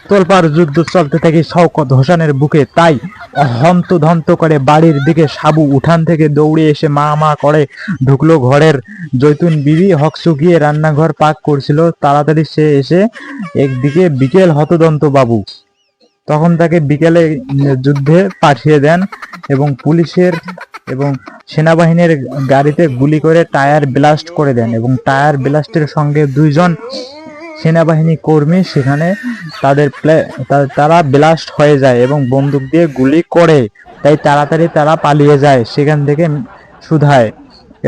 তোলপাড় যুদ্ধ চলতে থাকে শওকত হোসেনের বুকে। তাই হন্তদন্ত করে বাড়ির দিকে সাবু উঠান থেকে দৌড়ে এসে মা মা করে ঢুকলো ঘরের। জৈতুন বিবি হকচকিয়ে রান্নাঘর পাক করছিল। তাড়াতাড়ি সে এসে একদিকে বিকেল হতদন্ত বাবু তখন তাকে বিকেলে যুদ্ধে পাঠিয়ে দেন এবং পুলিশের এবং সেনাবাহিনীর গাড়িতে গুলি করে টায়ার ব্লাস্ট করে দেন এবং টায়ার ব্লাস্টের সঙ্গে দুইজন সেনাবাহিনী কর্মী সেখানে তারা ব্লাস্ট হয়ে যায় এবং বন্দুক দিয়ে গুলি করে। তাই তাড়াতাড়ি তারা পালিয়ে যায় সেখান থেকে সুধায়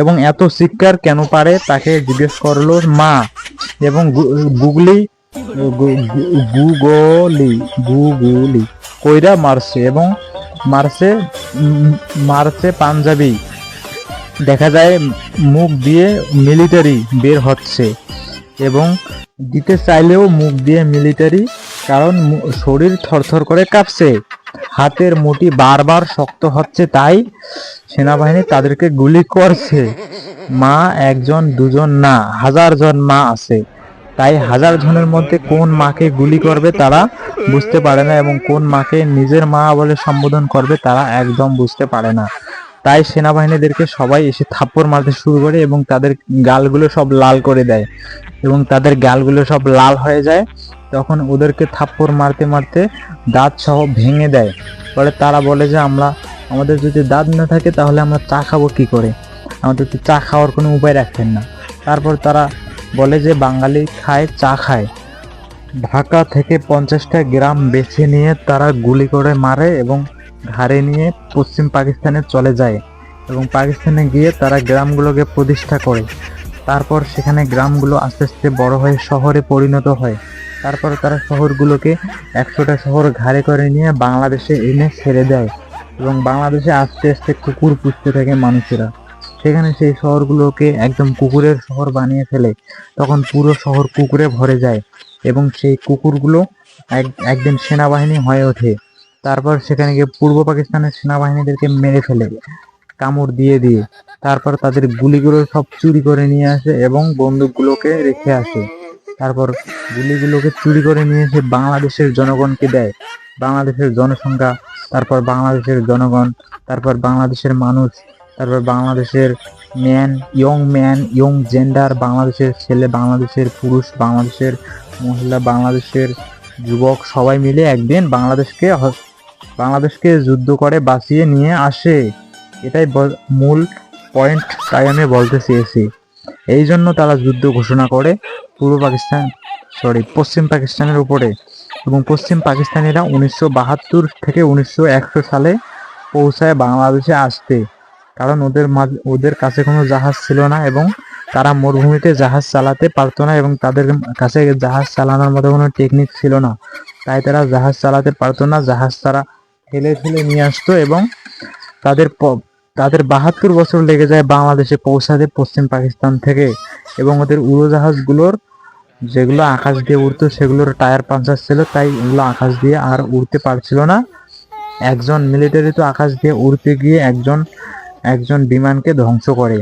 এবং এত চিৎকার কেন পারে তাকে জিজ্ঞেস করলো মা এবং গুগলি গুগলি কইরা মারছে এবং মারছে পাঞ্জাবি। দেখা যায় মুখ দিয়ে মিলিটারি বের হচ্ছে এবং দিতে চাইলেও মুখ দিয়ে মিলিটারি, কারণ শরীর থরথর করে কাঁপছে, হাতের মুঠি বারবার শক্ত হচ্ছে। তাই সেনাবাহিনী তাদেরকে গুলি করছে। মা একজন দুজন না, 1000 জন মা আছে। তাই 1000 জনের মধ্যে কোন মাকে গুলি করবে তারা বুঝতে পারে না এবং কোন মাকে নিজের মা বলে সম্বোধন করবে তারা একদম বুঝতে পারে না। তাই সেনাবাহিনীদেরকে সবাই এসে থাপ্পড় মারতে শুরু করে এবং তাদের গালগুলো সব লাল করে দেয় এবং তাদের গালগুলো সব লাল হয়ে যায়। তখন ওদেরকে থাপ্পড় মারতে মারতে দাঁত সহ ভেঙে দেয়। পরে তারা বলে যে আমাদের যদি দাঁত না থাকে তাহলে আমরা চা খাবো কি করে, আমাদের তো চা খাওয়ার কোনো উপায় রাখেন না। তারপর তারা বলে যে বাঙালি খায় চা খায়। ঢাকা থেকে 50টা গ্রাম বেছে নিয়ে তারা গুলি করে মারে এবং ঘাড়ে নিয়ে পশ্চিম পাকিস্তানে চলে যায় এবং পাকিস্তানে গিয়ে তারা গ্রামগুলোকে প্রতিষ্ঠা করে। তারপর সেখানে গ্রামগুলো আস্তে আস্তে বড় হয়ে শহরে পরিণত হয়। তারপর তারা শহরগুলোকে 100টা শহর ঘাড়ে করে নিয়ে বাংলাদেশে এনে ছেড়ে দেয় এবং বাংলাদেশে আস্তে আস্তে কুকুর পুষতে থাকে মানুষেরা। সেখানে সেই শহরগুলোকে একদম কুকুরের শহর বানিয়ে ফেলে। তখন পুরো শহর কুকুরে ভরে যায় এবং সেই কুকুরগুলো একদিন সেনাবাহিনী হয়ে ওঠে। তারপর সেখানে গিয়ে পূর্ব পাকিস্তানের সেনাবাহিনীদেরকে মেরে ফেলে কামড় দিয়ে দিয়ে। তারপর তাদের গুলিগুলো সব চুরি করে নিয়ে আসে এবং বন্দুকগুলোকে রেখে আসে। তারপর গুলিগুলোকে চুরি করে নিয়ে এসে বাংলাদেশের জনগণকে দেয়। বাংলাদেশের জনসংখ্যা, তারপর বাংলাদেশের জনগণ, তারপর বাংলাদেশের মানুষ, তারপর বাংলাদেশের ম্যান, ইয়ং জেন্ডার, বাংলাদেশের ছেলে, বাংলাদেশের পুরুষ, বাংলাদেশের মহিলা, বাংলাদেশের যুবক সবাই মিলে একদিন বাংলাদেশকে যুদ্ধ করে বাঁচিয়ে নিয়ে আসে। এটাই মূল পয়েন্ট, তাই আমি বলতে চেয়েছি। এই জন্য তারা যুদ্ধ ঘোষণা করে পশ্চিম পাকিস্তানের উপরে এবং পশ্চিম পাকিস্তানিরা 1972 থেকে 1901 সালে পৌঁছায় বাংলাদেশে আসতে। কারণ ওদের কাছে কোনো জাহাজ ছিল না এবং তারা মরুভূমিতে জাহাজ চালাতে পারতো না এবং তাদের কাছে জাহাজ চালানোর মতো কোনো টেকনিক ছিল না। তাই তারা জাহাজ চালাতে পারতো না, জাহাজ তারা ঠেলে নিয়ে আসতো এবং তাদের 72 বছর লেগে যায় বাংলাদেশে পৌঁছাতে পশ্চিম পাকিস্তান থেকে। এবং ওদের উড়োজাহাজগুলোর যেগুলো আকাশ দিয়ে উড়তো সেগুলোর টায়ার পাঞ্চার ছিল, তাই এগুলো আকাশ দিয়ে আর উড়তে পারছিল না। একজন মিলিটারি তো আকাশ দিয়ে উড়তে গিয়ে একজন বিমানকে ধ্বংস করে।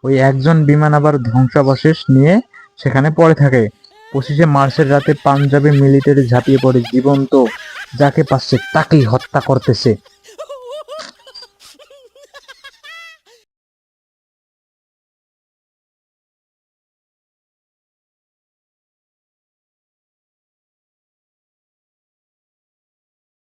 ওই একজন বিমান আবার ধ্বংসাবশেষ নিয়ে সেখানে পড়ে থাকে। 25শে মার্চের রাতে পাঞ্জাবে মিলিটারি ঝাঁপিয়ে পড়ে জীবন্ত যাকে পাচ্ছে তাকেই হত্যা করতেছে।